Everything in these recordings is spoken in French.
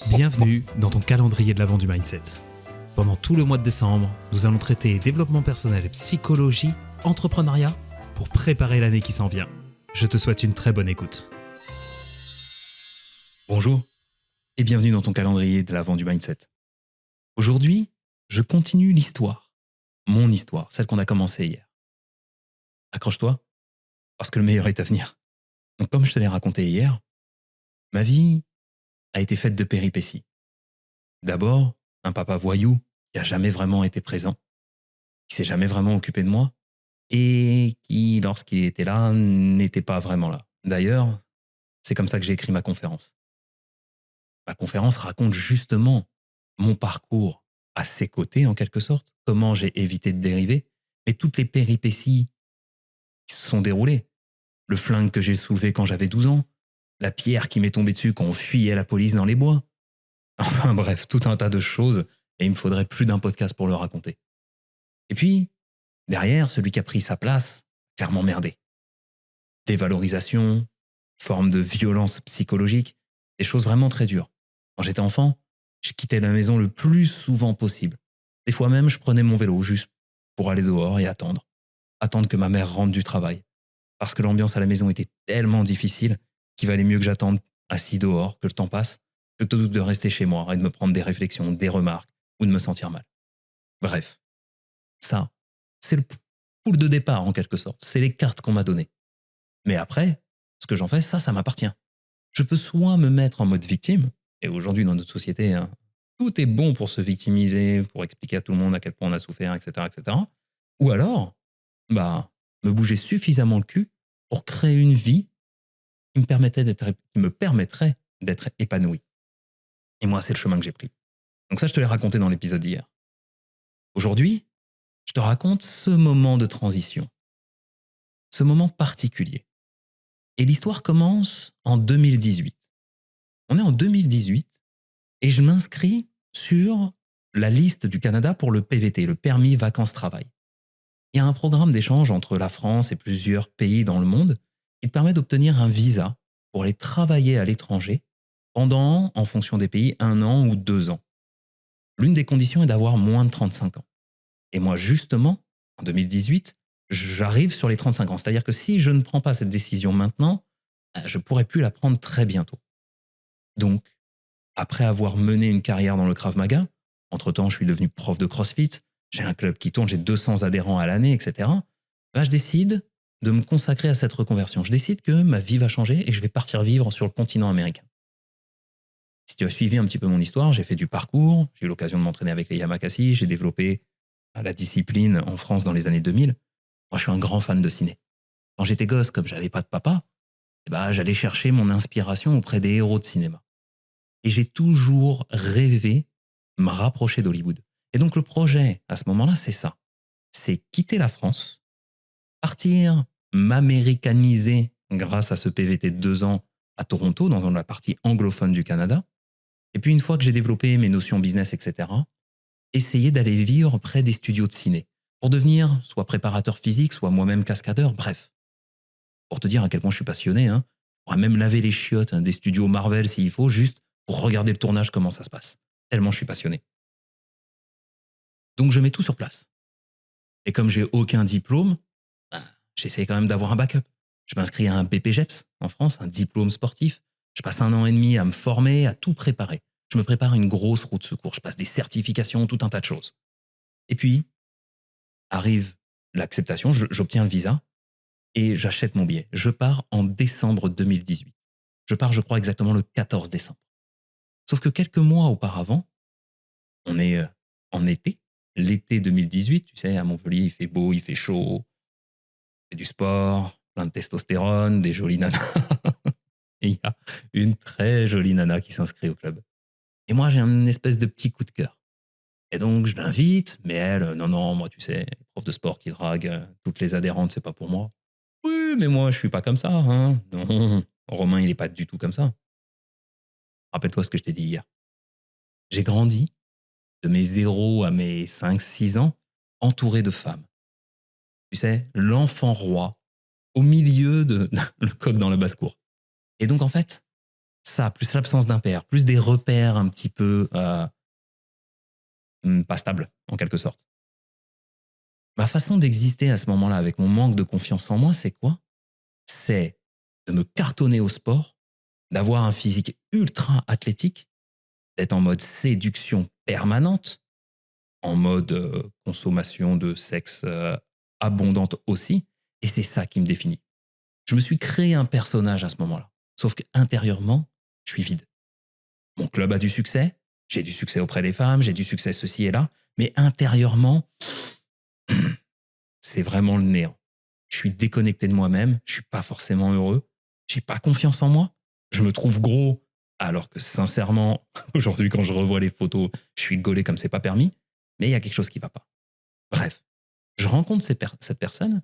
Bienvenue dans ton calendrier de l'Avent du Mindset. Pendant tout le mois de décembre, nous allons traiter développement personnel, psychologie, entrepreneuriat pour préparer l'année qui s'en vient. Je te souhaite une très bonne écoute. Bonjour et bienvenue dans ton calendrier de l'Avent du Mindset. Aujourd'hui, je continue l'histoire. Mon histoire, celle qu'on a commencée hier. Accroche-toi, parce que le meilleur est à venir. Donc comme je te l'ai raconté hier, ma vie a été faite de péripéties. D'abord, un papa voyou qui a jamais vraiment été présent, qui s'est jamais vraiment occupé de moi et qui, lorsqu'il était là, n'était pas vraiment là. D'ailleurs, c'est comme ça que j'ai écrit ma conférence. Ma conférence raconte justement mon parcours à ses côtés, en quelque sorte, comment j'ai évité de dériver, et toutes les péripéties qui se sont déroulées. Le flingue que j'ai soulevé quand j'avais 12 ans, la pierre qui m'est tombée dessus quand on fuyait la police dans les bois. Enfin bref, tout un tas de choses, et il me faudrait plus d'un podcast pour le raconter. Et puis, derrière, celui qui a pris sa place, clairement merdé. Dévalorisation, forme de violence psychologique, des choses vraiment très dures. Quand j'étais enfant, je quittais la maison le plus souvent possible. Des fois même, je prenais mon vélo juste pour aller dehors et attendre. Attendre que ma mère rentre du travail. Parce que l'ambiance à la maison était tellement difficile qu'il valait mieux que j'attende assis dehors, que le temps passe, plutôt que de rester chez moi et de me prendre des réflexions, des remarques ou de me sentir mal. Bref, ça, c'est le pool de départ en quelque sorte. C'est les cartes qu'on m'a données. Mais après, ce que j'en fais, ça m'appartient. Je peux soit me mettre en mode victime, et aujourd'hui dans notre société, hein, tout est bon pour se victimiser, pour expliquer à tout le monde à quel point on a souffert, etc., etc. Ou alors, me bouger suffisamment le cul pour créer une vie qui me permettrait d'être épanoui. Et moi, c'est le chemin que j'ai pris. Donc ça, je te l'ai raconté dans l'épisode d'hier. Aujourd'hui, je te raconte ce moment de transition, ce moment particulier. Et l'histoire commence en 2018. On est en 2018 et je m'inscris sur la liste du Canada pour le PVT, le permis vacances-travail. Il y a un programme d'échange entre la France et plusieurs pays dans le monde qui te permet d'obtenir un visa pour aller travailler à l'étranger pendant, en fonction des pays, 1 an ou 2 ans. L'une des conditions est d'avoir moins de 35 ans. Et moi, justement, en 2018, j'arrive sur les 35 ans. C'est-à-dire que si je ne prends pas cette décision maintenant, je ne pourrais plus la prendre très bientôt. Donc, après avoir mené une carrière dans le Krav Maga, entre-temps, je suis devenu prof de CrossFit, j'ai un club qui tourne, j'ai 200 adhérents à l'année, etc. Je décide de me consacrer à cette reconversion. Je décide que ma vie va changer et je vais partir vivre sur le continent américain. Si tu as suivi un petit peu mon histoire, j'ai fait du parcours, j'ai eu l'occasion de m'entraîner avec les Yamakasi, j'ai développé la discipline en France dans les années 2000. Moi, je suis un grand fan de ciné. Quand j'étais gosse, comme j'avais pas de papa, j'allais chercher mon inspiration auprès des héros de cinéma. Et j'ai toujours rêvé de me rapprocher d'Hollywood. Et donc le projet, à ce moment-là, c'est ça. C'est quitter la France, partir m'américaniser grâce à ce PVT de 2 ans à Toronto, dans la partie anglophone du Canada. Et puis une fois que j'ai développé mes notions business, etc., essayer d'aller vivre près des studios de ciné pour devenir soit préparateur physique, soit moi-même cascadeur, bref. Pour te dire à quel point je suis passionné, hein, je pourrais même laver les chiottes des studios Marvel s'il faut, juste pour regarder le tournage, comment ça se passe. Tellement je suis passionné. Donc je mets tout sur place. Et comme j'ai aucun diplôme, j'essaie quand même d'avoir un backup. Je m'inscris à un BPGEPS en France, un diplôme sportif. Je passe 1 an et demi à me former, à tout préparer. Je me prépare une grosse roue de secours. Je passe des certifications, tout un tas de choses. Et puis, arrive l'acceptation, j'obtiens le visa et j'achète mon billet. Je pars en décembre 2018. Je pars, je crois, exactement le 14 décembre. Sauf que quelques mois auparavant, on est en été, l'été 2018, tu sais, à Montpellier, il fait beau, il fait chaud, on fait du sport, plein de testostérone, des jolies nanas. Et il y a une très jolie nana qui s'inscrit au club. Et moi, j'ai une espèce de petit coup de cœur. Et donc, je l'invite, mais elle, non, moi, tu sais, prof de sport qui drague toutes les adhérentes, c'est pas pour moi. Oui, mais moi, je suis pas comme ça, hein. Non, Romain, il est pas du tout comme ça. Rappelle-toi ce que je t'ai dit hier. J'ai grandi de mes 0 à mes 5, 6 ans, entouré de femmes. Tu sais, l'enfant roi, au milieu de le coq dans la basse-cour. Et donc, en fait, Ça, plus l'absence d'un père, plus des repères un petit peu pas stables, en quelque sorte. Ma façon d'exister à ce moment-là, avec mon manque de confiance en moi, c'est quoi? C'est de me cartonner au sport, d'avoir un physique ultra athlétique, d'être en mode séduction permanente, en mode consommation de sexe abondante aussi. Et c'est ça qui me définit. Je me suis créé un personnage à ce moment-là. Sauf qu'intérieurement, je suis vide. Mon club a du succès, j'ai du succès auprès des femmes, j'ai du succès ceci et là, mais intérieurement, c'est vraiment le néant. Je suis déconnecté de moi-même, je suis pas forcément heureux, j'ai pas confiance en moi, je me trouve gros, alors que sincèrement, aujourd'hui quand je revois les photos, je suis gaulé comme c'est pas permis, mais il y a quelque chose qui va pas. Bref, je rencontre cette personne,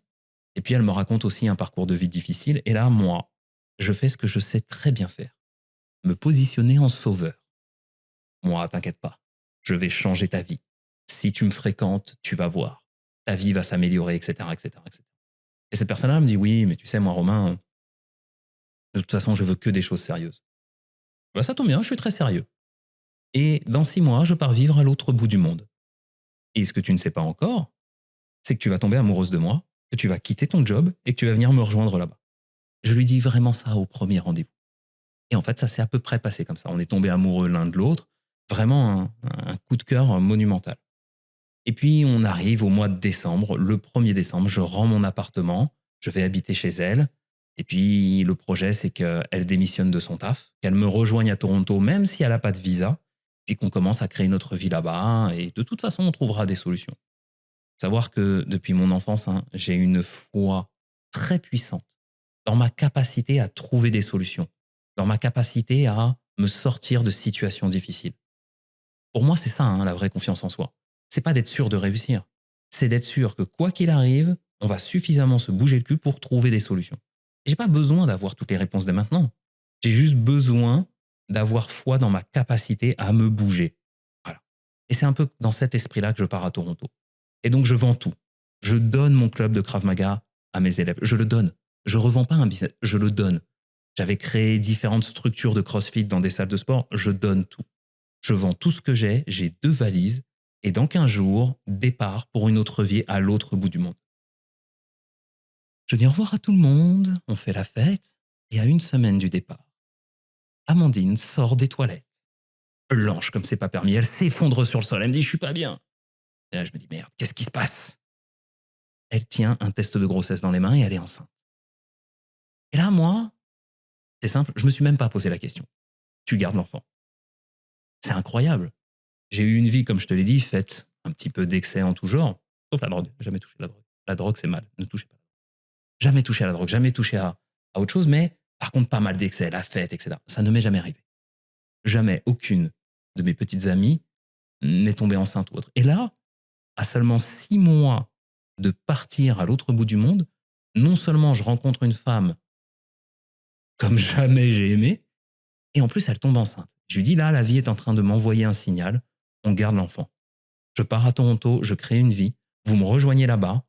et puis elle me raconte aussi un parcours de vie difficile, et là, moi, je fais ce que je sais très bien faire, me positionner en sauveur. Moi, t'inquiète pas, je vais changer ta vie. Si tu me fréquentes, tu vas voir. Ta vie va s'améliorer, etc., etc., etc. Et cette personne-là me dit oui, mais tu sais, moi, Romain, de toute façon, je veux que des choses sérieuses. Bah, ça tombe bien, je suis très sérieux. Et dans 6 mois, je pars vivre à l'autre bout du monde. Et ce que tu ne sais pas encore, c'est que tu vas tomber amoureuse de moi, que tu vas quitter ton job et que tu vas venir me rejoindre là-bas. Je lui dis vraiment ça au premier rendez-vous. Et en fait, ça s'est à peu près passé comme ça. On est tombés amoureux l'un de l'autre. Vraiment un coup de cœur monumental. Et puis, on arrive au mois de décembre. Le 1er décembre, je rends mon appartement. Je vais habiter chez elle. Et puis, le projet, c'est qu'elle démissionne de son taf, qu'elle me rejoigne à Toronto, même si elle n'a pas de visa, puis qu'on commence à créer notre vie là-bas. Et de toute façon, on trouvera des solutions. Savoir que depuis mon enfance, hein, j'ai une foi très puissante dans ma capacité à trouver des solutions, dans ma capacité à me sortir de situations difficiles. Pour moi, c'est ça, hein, la vraie confiance en soi. C'est pas d'être sûr de réussir. C'est d'être sûr que quoi qu'il arrive, on va suffisamment se bouger le cul pour trouver des solutions. J'ai pas besoin d'avoir toutes les réponses dès maintenant. J'ai juste besoin d'avoir foi dans ma capacité à me bouger. Voilà. Et c'est un peu dans cet esprit-là que je pars à Toronto. Et donc, je vends tout. Je donne mon club de Krav Maga à mes élèves. Je le donne. Je revends pas un business. Je le donne. J'avais créé différentes structures de CrossFit dans des salles de sport. Je donne tout. Je vends tout ce que j'ai 2 valises, et dans 15 jours, départ pour une autre vie à l'autre bout du monde. Je dis au revoir à tout le monde, on fait la fête, et à une semaine du départ, Amandine sort des toilettes, blanche comme c'est pas permis, elle s'effondre sur le sol, elle me dit « je suis pas bien ». Et là je me dis « merde, qu'est-ce qui se passe ?» Elle tient un test de grossesse dans les mains et elle est enceinte. Et là moi, c'est simple, je me suis même pas posé la question. Tu gardes l'enfant. C'est incroyable. J'ai eu une vie, comme je te l'ai dit, faite un petit peu d'excès en tout genre, sauf la drogue. Jamais touché la drogue. La drogue, c'est mal. Ne touchez pas. Jamais touché à la drogue, jamais touché à autre chose, mais par contre, pas mal d'excès, la fête, etc. Ça ne m'est jamais arrivé. Jamais, aucune de mes petites amies n'est tombée enceinte ou autre. Et là, à seulement 6 mois de partir à l'autre bout du monde, non seulement je rencontre une femme comme jamais j'ai aimé, et en plus, elle tombe enceinte. Je lui dis, là, la vie est en train de m'envoyer un signal, on garde l'enfant. Je pars à Toronto, je crée une vie, vous me rejoignez là-bas,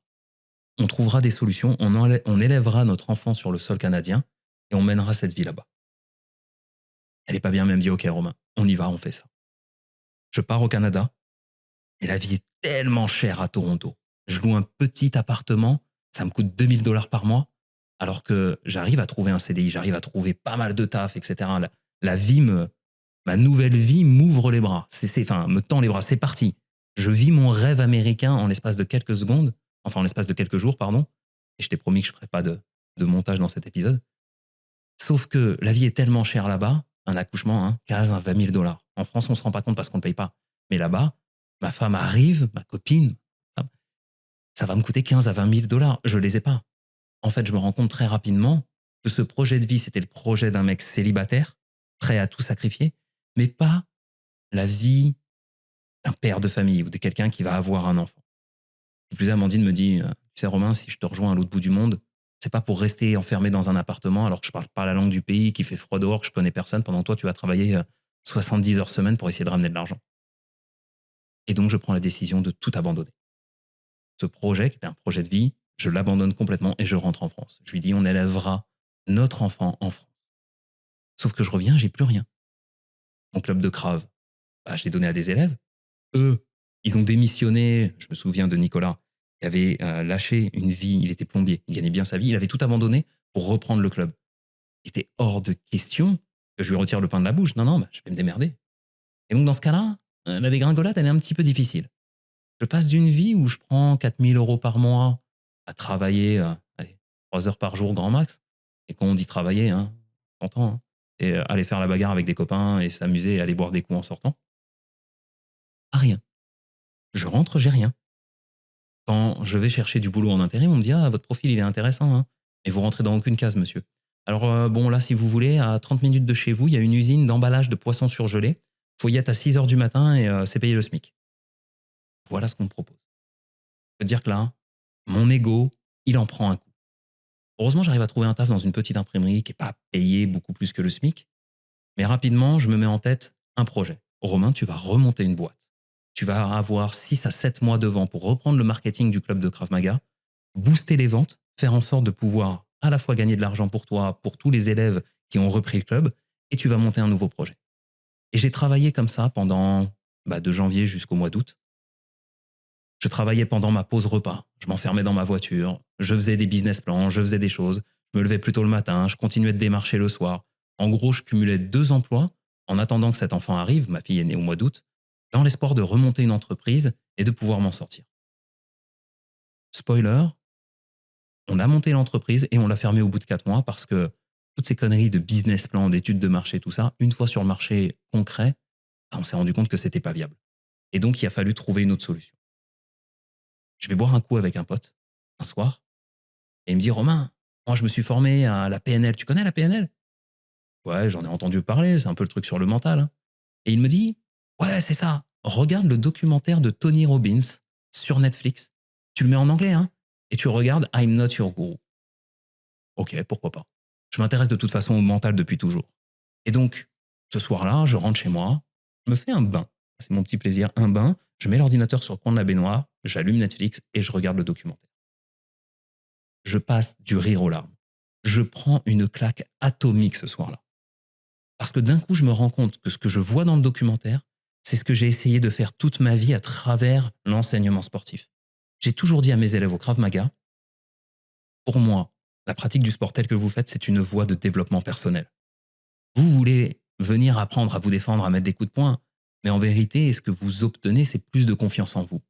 on trouvera des solutions, on élèvera notre enfant sur le sol canadien et on mènera cette vie là-bas. Elle est pas bien, elle me dit ok Romain, on y va, on fait ça. Je pars au Canada et la vie est tellement chère à Toronto. Je loue un petit appartement, ça me coûte 2000 $ par mois, alors que j'arrive à trouver un CDI, j'arrive à trouver pas mal de taf, etc. La vie ma nouvelle vie m'ouvre les bras, enfin, me tend les bras, c'est parti. Je vis mon rêve américain en l'espace de quelques secondes, enfin en l'espace de quelques jours, pardon, et je t'ai promis que je ne ferais pas de montage dans cet épisode. Sauf que la vie est tellement chère là-bas, un accouchement, hein, 15 à 20 000 $. En France, on ne se rend pas compte parce qu'on ne paye pas. Mais là-bas, ma femme arrive, ma copine, ça va me coûter 15 à 20 000 $. Je ne les ai pas. En fait, je me rends compte très rapidement que ce projet de vie, c'était le projet d'un mec célibataire, prêt à tout sacrifier, mais pas la vie d'un père de famille ou de quelqu'un qui va avoir un enfant. Et plus Amandine me dit, tu sais Romain, si je te rejoins à l'autre bout du monde, c'est pas pour rester enfermé dans un appartement alors que je parle pas la langue du pays, qu'il fait froid dehors, que je connais personne, pendant que toi tu vas travailler 70 heures semaine pour essayer de ramener de l'argent. Et donc je prends la décision de tout abandonner. Ce projet, qui était un projet de vie, je l'abandonne complètement et je rentre en France. Je lui dis, on élèvera notre enfant en France. Sauf que je reviens, j'ai plus rien. Mon club de Crave, bah, je l'ai donné à des élèves. Eux, ils ont démissionné. Je me souviens de Nicolas, qui avait lâché une vie. Il était plombier, il gagnait bien sa vie. Il avait tout abandonné pour reprendre le club. Il était hors de question que je lui retire le pain de la bouche. Non, non, bah, je vais me démerder. Et donc, dans ce cas-là, la dégringolade, elle est un petit peu difficile. Je passe d'une vie où je prends 4 000 € par mois à travailler, allez, 3 heures par jour grand max. Et quand on dit travailler, hein, on entend, hein, et aller faire la bagarre avec des copains et s'amuser et aller boire des coups en sortant, à rien. Je rentre, j'ai rien. Quand je vais chercher du boulot en intérim, on me dit: «Ah, votre profil, il est intéressant, hein, mais vous rentrez dans aucune case, monsieur. Alors, bon, là, si vous voulez, à 30 minutes de chez vous, il y a une usine d'emballage de poissons surgelés. Faut y être à 6 heures du matin et c'est payé le SMIC». Voilà ce qu'on me propose. C'est dire que là, mon ego, il en prend un coup. Heureusement, j'arrive à trouver un taf dans une petite imprimerie qui est pas payée beaucoup plus que le SMIC, mais rapidement, je me mets en tête un projet. Romain, tu vas remonter une boîte. Tu vas avoir 6 à 7 mois devant pour reprendre le marketing du club de Krav Maga, booster les ventes, faire en sorte de pouvoir à la fois gagner de l'argent pour toi, pour tous les élèves qui ont repris le club, et tu vas monter un nouveau projet. Et j'ai travaillé comme ça pendant de janvier jusqu'au mois d'août. Je travaillais pendant ma pause repas. Je m'enfermais dans ma voiture. Je faisais des business plans, je faisais des choses. Je me levais plus tôt le matin, je continuais de démarcher le soir. En gros, je cumulais 2 emplois en attendant que cet enfant arrive. Ma fille est née au mois d'août, dans l'espoir de remonter une entreprise et de pouvoir m'en sortir. Spoiler, on a monté l'entreprise et on l'a fermée au bout de 4 mois parce que toutes ces conneries de business plan, d'études de marché, tout ça, une fois sur le marché concret, on s'est rendu compte que c'était pas viable. Et donc, il a fallu trouver une autre solution. Je vais boire un coup avec un pote un soir. Et il me dit: «Romain, moi je me suis formé à la PNL. Tu connais la PNL?» «Ouais, j'en ai entendu parler, c'est un peu le truc sur le mental, hein». Et il me dit: «Ouais, c'est ça. Regarde le documentaire de Tony Robbins sur Netflix. Tu le mets en anglais, hein, et tu regardes I'm Not Your Guru». OK, pourquoi pas. Je m'intéresse de toute façon au mental depuis toujours. Et donc, ce soir-là, je rentre chez moi, je me fais un bain. C'est mon petit plaisir, un bain. Je mets l'ordinateur sur le coin de la baignoire, j'allume Netflix et je regarde le documentaire. Je passe du rire aux larmes. Je prends une claque atomique ce soir-là. Parce que d'un coup, je me rends compte que ce que je vois dans le documentaire, c'est ce que j'ai essayé de faire toute ma vie à travers l'enseignement sportif. J'ai toujours dit à mes élèves au Krav Maga, pour moi, la pratique du sport tel que vous faites, c'est une voie de développement personnel. Vous voulez venir apprendre à vous défendre, à mettre des coups de poing, mais en vérité, ce que vous obtenez, c'est plus de confiance en vous.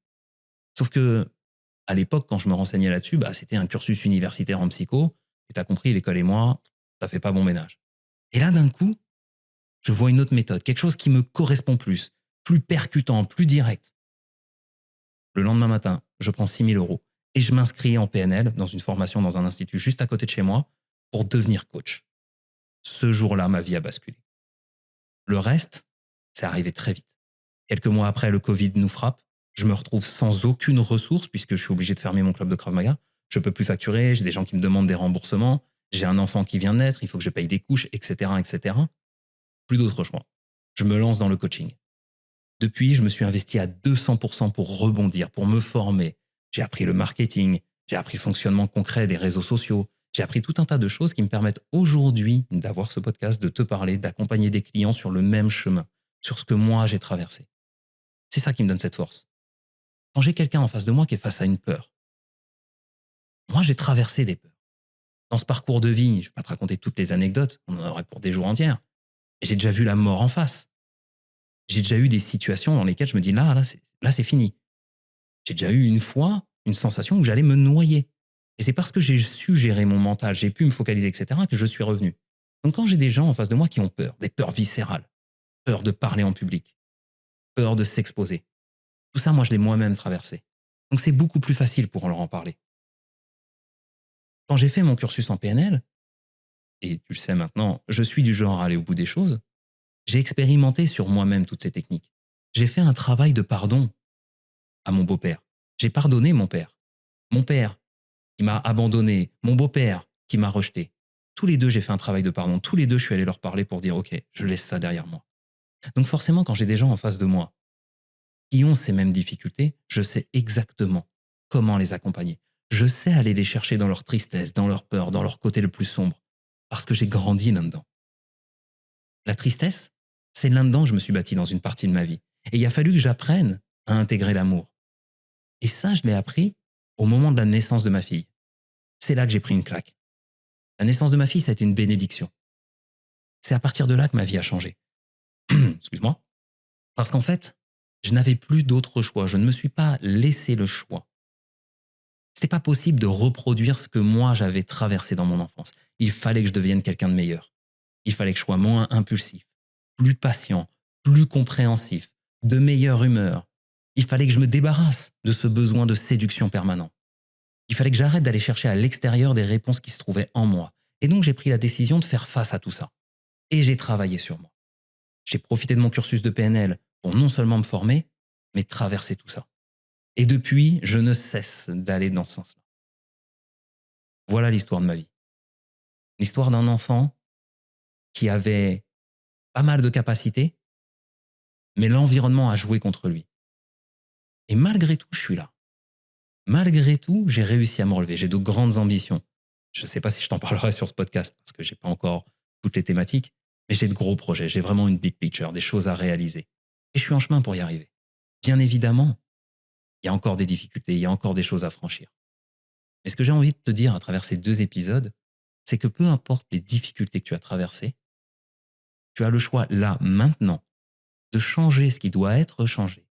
Sauf que, à l'époque, quand je me renseignais là-dessus, c'était un cursus universitaire en psycho, et t'as compris, l'école et moi, ça fait pas bon ménage. Et là, d'un coup, je vois une autre méthode, quelque chose qui me correspond plus percutant, plus direct. Le lendemain matin, je prends 6 000 € et je m'inscris en PNL dans une formation dans un institut juste à côté de chez moi pour devenir coach. Ce jour-là, ma vie a basculé. Le reste, c'est arrivé très vite. Quelques mois après, le Covid nous frappe. Je me retrouve sans aucune ressource puisque je suis obligé de fermer mon club de Krav Maga. Je peux plus facturer, j'ai des gens qui me demandent des remboursements, j'ai un enfant qui vient de naître, il faut que je paye des couches, etc., etc. Plus d'autre choix. Je me lance dans le coaching. Depuis, je me suis investi à 200% pour rebondir, pour me former. J'ai appris le marketing, j'ai appris le fonctionnement concret des réseaux sociaux, j'ai appris tout un tas de choses qui me permettent aujourd'hui d'avoir ce podcast, de te parler, d'accompagner des clients sur le même chemin, sur ce que moi j'ai traversé. C'est ça qui me donne cette force. Quand j'ai quelqu'un en face de moi qui est face à une peur, moi j'ai traversé des peurs. Dans ce parcours de vie, je ne vais pas te raconter toutes les anecdotes, on en aurait pour des jours entiers. J'ai déjà vu la mort en face. J'ai déjà eu des situations dans lesquelles je me dis là c'est fini. J'ai déjà eu une fois une sensation où j'allais me noyer. Et c'est parce que j'ai su gérer mon mental, j'ai pu me focaliser, etc., que je suis revenu. Donc quand j'ai des gens en face de moi qui ont peur, des peurs viscérales, peur de parler en public, peur de s'exposer, tout ça, moi, je l'ai moi-même traversé. Donc c'est beaucoup plus facile pour leur en parler. Quand j'ai fait mon cursus en PNL, et tu le sais maintenant, je suis du genre à aller au bout des choses, j'ai expérimenté sur moi-même toutes ces techniques. J'ai fait un travail de pardon à mon beau-père. J'ai pardonné mon père. Mon père qui m'a abandonné, mon beau-père qui m'a rejeté. Tous les deux, j'ai fait un travail de pardon. Tous les deux, je suis allé leur parler pour dire, OK, je laisse ça derrière moi. Donc forcément, quand j'ai des gens en face de moi qui ont ces mêmes difficultés, je sais exactement comment les accompagner. Je sais aller les chercher dans leur tristesse, dans leur peur, dans leur côté le plus sombre, parce que j'ai grandi là-dedans. La tristesse, c'est là-dedans que je me suis bâti dans une partie de ma vie. Et il a fallu que j'apprenne à intégrer l'amour. Et ça, je l'ai appris au moment de la naissance de ma fille. C'est là que j'ai pris une claque. La naissance de ma fille, ça a été une bénédiction. C'est à partir de là que ma vie a changé. Excuse-moi. Parce qu'en fait, je n'avais plus d'autre choix. Je ne me suis pas laissé le choix. C'était pas possible de reproduire ce que moi j'avais traversé dans mon enfance. Il fallait que je devienne quelqu'un de meilleur. Il fallait que je sois moins impulsif, plus patient, plus compréhensif, de meilleure humeur. Il fallait que je me débarrasse de ce besoin de séduction permanent. Il fallait que j'arrête d'aller chercher à l'extérieur des réponses qui se trouvaient en moi. Et donc j'ai pris la décision de faire face à tout ça. Et j'ai travaillé sur moi. J'ai profité de mon cursus de PNL pour non seulement me former, mais traverser tout ça. Et depuis, je ne cesse d'aller dans ce sens-là. Voilà l'histoire de ma vie. L'histoire d'un enfant qui avait pas mal de capacités, mais l'environnement a joué contre lui. Et malgré tout, je suis là. Malgré tout, j'ai réussi à me relever. J'ai de grandes ambitions. Je ne sais pas si je t'en parlerai sur ce podcast parce que je n'ai pas encore toutes les thématiques, mais j'ai de gros projets. J'ai vraiment une big picture, des choses à réaliser. Et je suis en chemin pour y arriver. Bien évidemment, il y a encore des difficultés, il y a encore des choses à franchir. Mais ce que j'ai envie de te dire à travers ces 2 épisodes, c'est que peu importe les difficultés que tu as traversées, tu as le choix là, maintenant, de changer ce qui doit être changé,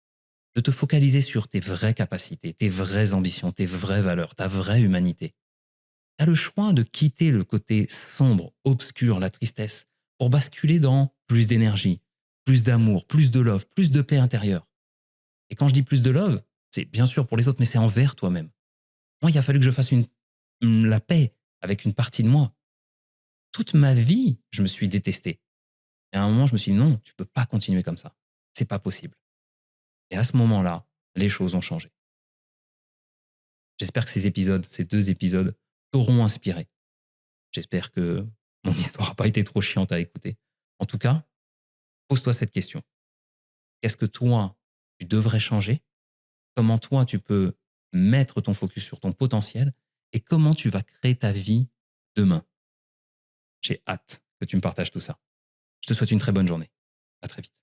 de te focaliser sur tes vraies capacités, tes vraies ambitions, tes vraies valeurs, ta vraie humanité. Tu as le choix de quitter le côté sombre, obscur, la tristesse, pour basculer dans plus d'énergie, plus d'amour, plus de love, plus de paix intérieure. Et quand je dis plus de love, c'est bien sûr pour les autres, mais c'est envers toi-même. Moi, il a fallu que je fasse la paix avec une partie de moi. Toute ma vie, je me suis détesté. Et à un moment, je me suis dit non, tu peux pas continuer comme ça. C'est pas possible. Et à ce moment-là, les choses ont changé. J'espère que ces 2 épisodes t'auront inspiré. J'espère que mon histoire n'a pas été trop chiante à écouter. En tout cas, pose-toi cette question. Qu'est-ce que toi, tu devrais changer? Comment toi, tu peux mettre ton focus sur ton potentiel? Et comment tu vas créer ta vie demain? J'ai hâte que tu me partages tout ça. Je te souhaite une très bonne journée. À très vite.